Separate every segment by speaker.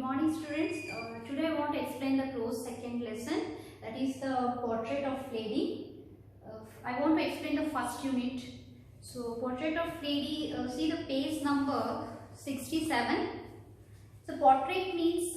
Speaker 1: morning students. Today I want to explain the close second lesson, that is the portrait of lady. I want to explain the first unit. So portrait of lady, see the page number 67. So portrait means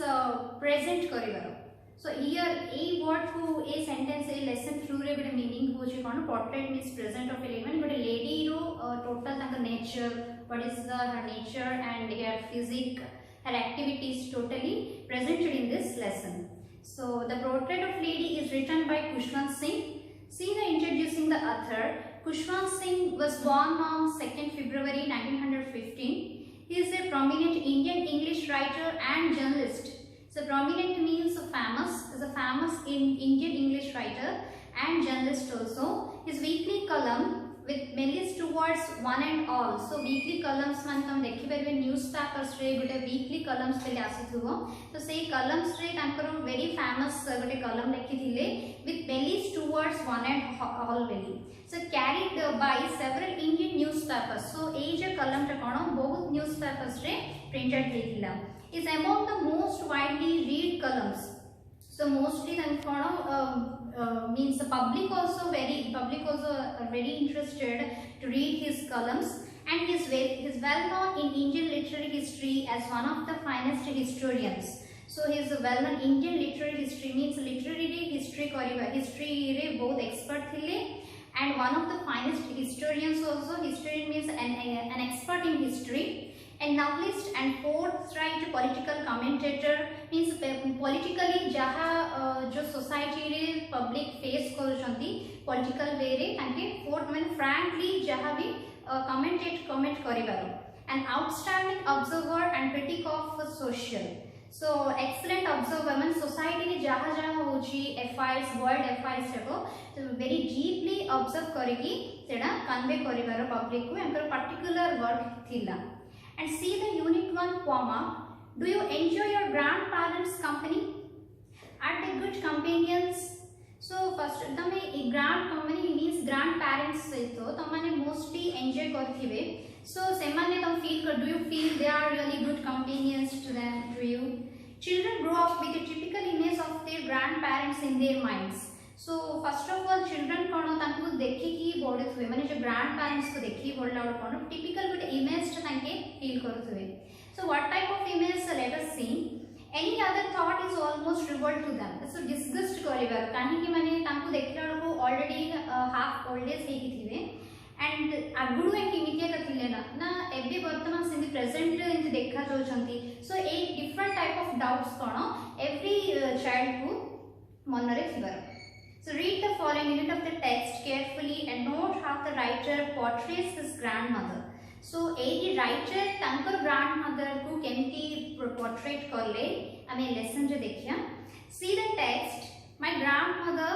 Speaker 1: present karibar. So here a word को a sentence a lesson through रे गोटे meaning होची कोन portrait means present of a lady गोटे lady रो total तांका nature, what is her nature and her physique, her activities totally presented in this lesson. So the portrait of lady is written by Khushwant Singh. See the introducing the author. Khushwant Singh was born on 2nd February 1915. He is a prominent Indian English writer and journalist. So prominent means famous, is a famous in Indian English writer and journalist also. His weekly column with mainly towards one and all. So weekly columns man तुम देखी परिबे newspapers रे गोटे weekly columns पे आसीथुबो. तो से columns रे तांकर very famous गोटे column लिखि थिले with mainly towards one and all really. So carried by several Indian newspapers. So ए जो column टा कोन बहुत newspapers रे printed हेतिला. Is among the most widely read columns. So mostly then means the public also very interested to read his columns, and he is well known in Indian literary history as one of the finest historians. So he is a well known Indian literary history means literary history history both expert thile, and one of the finest historians also. Historian means an expert in history. And novelist and forthright political commentator means politically jaha jo society re public face karuchanti political way re tanke forth man frankly jaha bi comment karibaru. An outstanding observer and critic of social. So excellent observer man society re jaha hochi affairs world affairs jako very deeply observe kariki seda convey karibaru public ku anker particular work thila. And see the unit 1 poema. Do you enjoy your grandparents' company? Are they good companions? So first तमे grand company means grandparents सहितो तमने mostly enjoy करथिबे. So सेमाने तम feel कर, do you feel they are really good companions to you? Children grow up with a typical image of their grandparents in their minds. So first of all children कोन तांको देखि कि बडथुवे माने जो grandparents को देखि बडला कोन typical good image तांके feel करथुवे. So what type of image, let us see. Any other thought is almost revolt to them. So disgust करिबा काहे कि माने तांको देखला को already half old age हेकि थिबे, and आगुडु एक इमितिया कथिले ना एबे वर्तमान सिंधी present इन देखा जोचंती. So a different type of doubts cone every child को मनरे थिबार. So read the following unit of the text carefully and note how the writer portrays his grandmother. So a writer तांकर grandmother को केमती portrait करले हमें lesson रे देखिया. See the text. My grandmother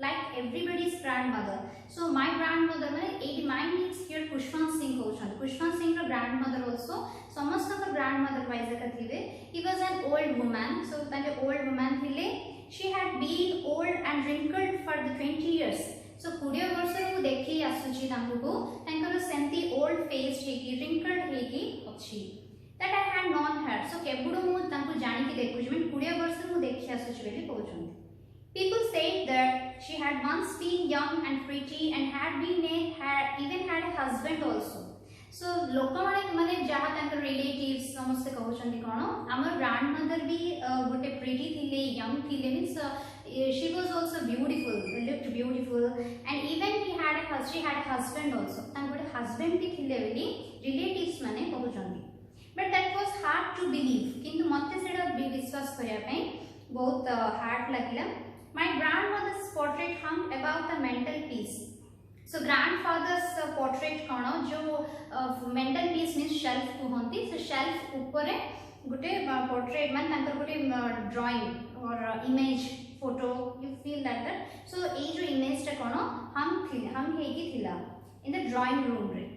Speaker 1: like everybody's grandmother. So my grandmother माने my means here Khushwant Singh होचन. Khushwant Singh row grandmother also. समस्त का grandmother wise कथिबे. He was an old woman. So तांके old woman थिले. She had been old and wrinkled for the 20 years. So 20 वर्ष को देखि आसुची तांको को तांकर सेंती old face हेकी wrinkled हेकी अछि. That I had known her. So केबुडो मु तांको जानि के देखुची मैं 20 वर्ष को देखि आसुची बेली कहउछन. People said that she had once been young and pretty and had even had a husband also. So लोक माने जहा तांकर relatives समस्त कहउछन कोन हमर grandmother भी गोटे pretty थिले young थिले means she was also beautiful, looked beautiful, and even she had a husband also. तांकर गोटे husband भी थिले बेली relatives माने कहउछन. But that was hard to believe. किंतु मते सेडा विश्वास करिया पई बहुत hard लागिला. My grandmother's portrait hung above the mantelpiece. So grandfather's portrait कोन जो mental piece means shelf कहंती. So shelf ऊपर गोटे portrait मान तांकर गोटे drawing or image photo you feel like that. So ए जो image टा कोन हम हेकी थिला in the drawing room रे.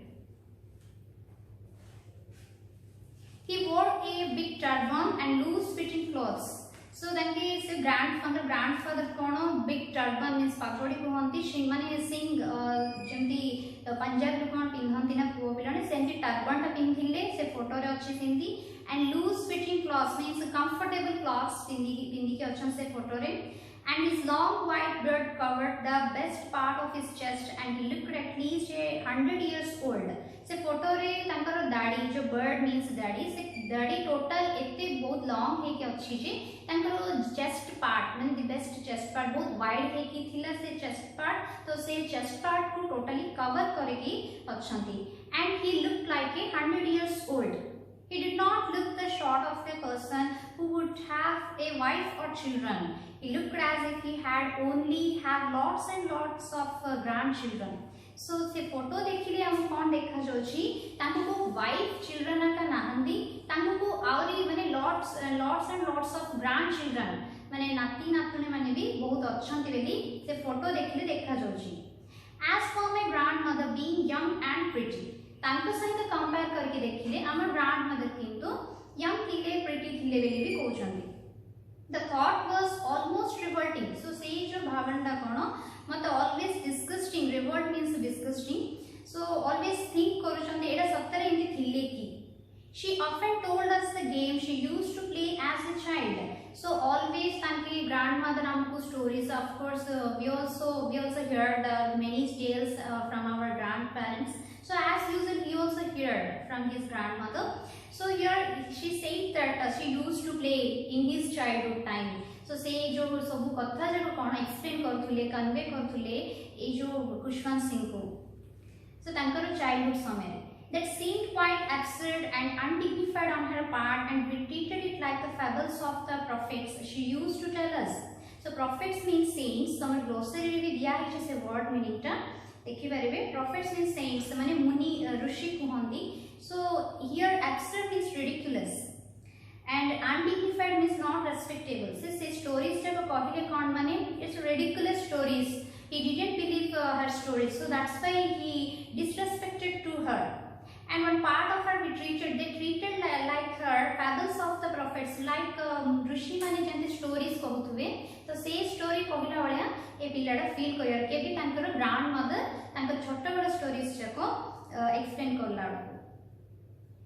Speaker 1: He wore a big turban and loose fitting clothes. So then the grandfather kono big turban means pathodi kuhanti shimane sing jemti Punjab lu kon pinhanti na puo pilane semti turban ta pinthile se photo re achi sendi, and loose fitting clothes means comfortable अच्छन से photo रे and his long white beard covered the best part of his chest and he looked at least 100 years old से photo रे तांकर दाढ़ी जो bird means दाढ़ी से दाढ़ी टोटल एते बहुत लॉन्ग है कि अच्छी जे तांकर चेस्ट पार्ट माने द बेस्ट चेस्ट पार्ट बहुत वाइड है कि थिला से चेस्ट पार्ट तो से चेस्ट पार्ट को टोटली कवर करके अच्छंती and he looked like 100 years old. He did not look the sort of a person who would have a wife or children. He looked as if he had only have lots and lots of grandchildren. So से photo देखिले हम कौन देखा जोची तांको wife children का नाहंदी तांको आवरी माने lots and lots of grandchildren माने नाती नातुने माने भी बहुत अच्छंती बेली से फोटो देखिले देखा जोची. As for my grandmother being young and pretty तांको सहित कंपेयर करके देखिले हमर ग्रैंडमदर किंतु यंग थिले प्रिटी थिले बेली भी कहउछंती. The thought was almost revolting. So say जो भावना कोन मते always disgusting. Revolt means disgusting. So always think करूछंती एटा सत्तरे इनती थिले की. She often told us the game she used to play as a child. So always तांकी grandmother हमको stories. Of course we also heard many tales from our grandparents. So as usual he also heard from his grandmother. So here she said that she used to play in his childhood time. So say जो सब कथा जब कौन explain करथुले convey करथुले ए जो खुशवंत सिंह को. So तांकर childhood समय that seemed quite absurd and undignified on her part and we treated it like the fables of the prophets she used to tell us. So prophets means saints. So glossary रे भी दिया है जैसे word meaning टा देखि परिबे. prophets means saints माने मुनि ऋषि कुहंदी. So here absurd means ridiculous and undignified means not respectable. से stories जब कहले कौन माने it's ridiculous stories. He didn't believe her stories, so that's why he disrespected to her. And one part of her they treated like her fables of the prophets, like ऋषि माने जंते stories कहउथुवे. तो से story कहला वाला ए पिलाडा feel career के भी तांकर grandmother तांकर छोटा बड़ा stories जाको explain करला.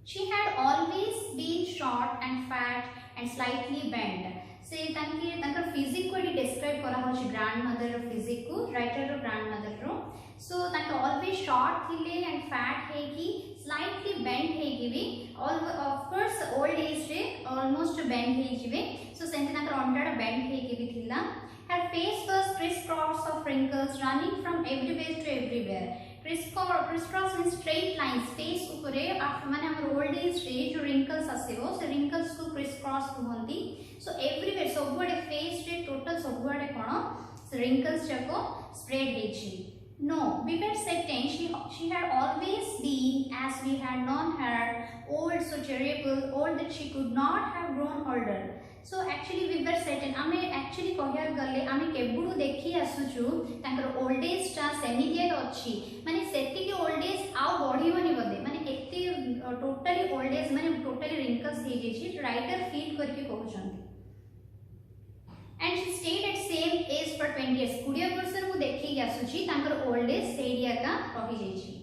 Speaker 1: She had always been short and fat and slightly bent. से तांकर physique को describe करा होची grandmother physique को writer रो grandmother रो. So तांकर always short थिले and fat है कि slightly bent है कि भी all of course old age रे almost bent है जिवे. So सेंते तांकर अंडा bent है कि भी थिला. Her face was crisscross of wrinkles running from everywhere to everywhere. Crisscross means straight lines. Face उपरे माने हमर old age रे जो wrinkles आसेबो से wrinkles को crisscross कहंती. So everywhere सबुआडे face रे total सबुआडे कोन wrinkles जाको spread हेची. No, we were certain she had always been, as we had known her, old, so terrible, old that she could not have grown older. So actually we were certain. आमे actually कहियार गले आमे केबुडू देखि आसुचु तांकर old age टा सेमिडिएट अछि माने सेति के old age आउ बढ़िबनी बदे माने एते टोटली old age माने टोटली wrinkles हे जेछि राइटर फील करके कहउछन. And she stayed at same age for 20 years. 20 वर्ष रो देखि आसुची तांकर old age सेडिया का कहि जेछि.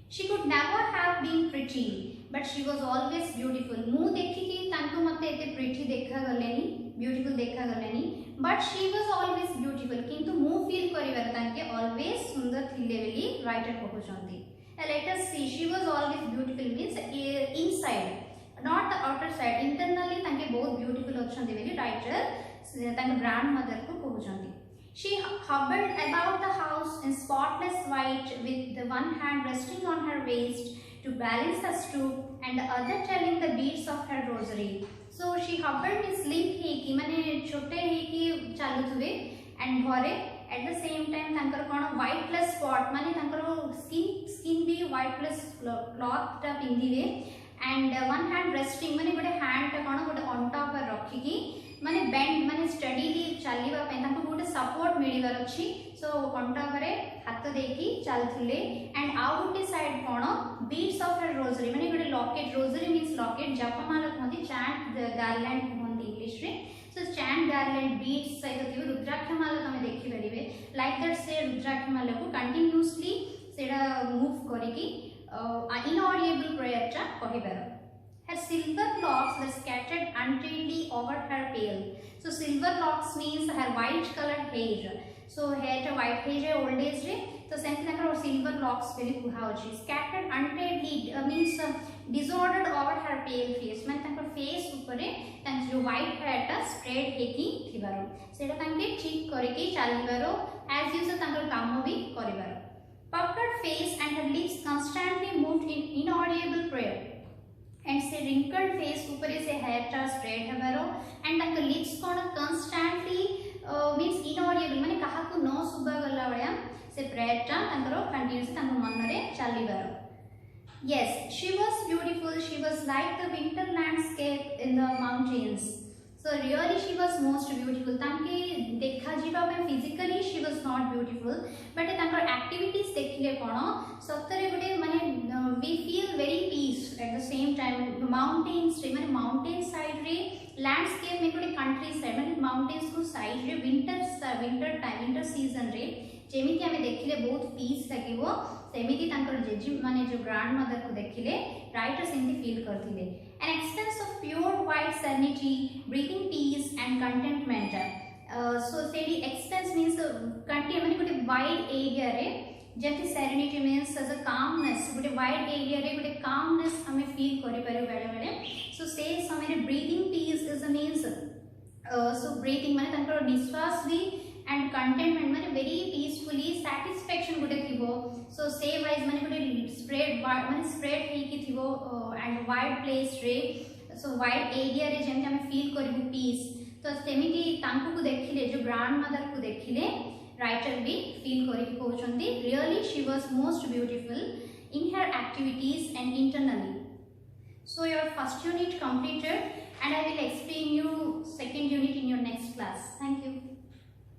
Speaker 1: She could never have been pretty, but she was always beautiful. मु देखि कि तांको मते एते pretty देखा गलेनी, beautiful देखा गलेनी, but she was always beautiful. किंतु मु फील करिवार तांके always सुंदर थिले बेली writer कहउछंती. Let us see, she was always beautiful means inside, not the outer side. Internally तांके बहुत beautiful अच्छंती बेली राइटर तांके grandmother को कहउछंती. She hovered about the house in spotless white with the one hand resting on her waist to balance the stoop and the other telling the beads of her rosary. So she hovered means limp है कि माने छोटे है कि चालू थुवे and घरे at the same time तांकर कोन white plus spot माने तांकर skin भी white plus cloth टा पिंदिवे and one hand resting माने गोटे hand टा कोन गोटे अंटा पर रखी की माने बेंड माने स्टडीली चलीबा पे तांको गोटे सपोर्ट मिलिबार अछि. सो कंटा परे हाथ देकी चलथुले एंड आउ गोटे साइड कोन बीड्स ऑफ हर रोजरी माने गोटे लॉकेट. रोजरी मींस लॉकेट जपमाला कहंती चैंट गार्लैंड कहंती इंग्लिश रे. सो चैंट गार्लैंड बीड्स सहित थिबे रुद्राक्षमाला तमे देखि परिबे लाइक दैट से रुद्राक्षमाला को कंटीन्यूअसली सेडा मूव करिकी inaudible prayer टा कहिबार. Her silver locks were scattered untidily over her pale. So silver locks means her white color hair. So hair ta white hair old age re, तो सेमती ताकर silver locks बेली कुहा अछि. Scattered untidily means disordered over her pale face. माने ताकर face ऊपरे तांक जो white hair टा spread हेकी थिबारो सेटा तांके ठीक करके चालिबारो as usual ताकर काम भी करिबारो. Puckered face and her lips constantly moved in inaudible prayer. And से wrinkled face ऊपर से hair टा spread हेबारो and Takar lips cone constantly means inaudible माने कहा को न सुबा गला बळया से prayer टा ताकर continuously ताकर मन रे चालिबारो. Yes, she was beautiful. She was like the winter landscape in the mountains. So really she was most beautiful. तांके देखा जीवा में physically she was not beautiful, but तांकर activities देखिले कोन सत्तरे गुडे माने we feel very peace at the same time. Mountains रे माने mountain side रे landscape में गुडे country side माने mountains को side रे winter time winter season रे जेमिति हमें देखिले बहुत peace लगिवो सेमिति तांकर जेजी माने जो grandmother को देखिले राइटर सेमिति फील करथिले. An expanse of pure white serenity, breathing peace and contentment. So सेडी expanse means continue माने गोटे wide area रे जेति serenity means as a calmness गोटे wide area रे गोटे calmness हमें feel करि पारे बेले बेले. So से समय रे breathing peace is a means so breathing माने तांकर निश्वास भी and contentment माने very peacefully satisfaction गोटे थिबो. So say wise माने गोटे spread माने spread हेकी थिबो and wide place रे so wide area रे जेमते हमें feel करिबु peace. तो सेमिति तांको को देखिले जो grandmother को देखिले राइटर भी feel करि कहउचंदी really she was most beautiful in her activities and internally. So your first unit completed.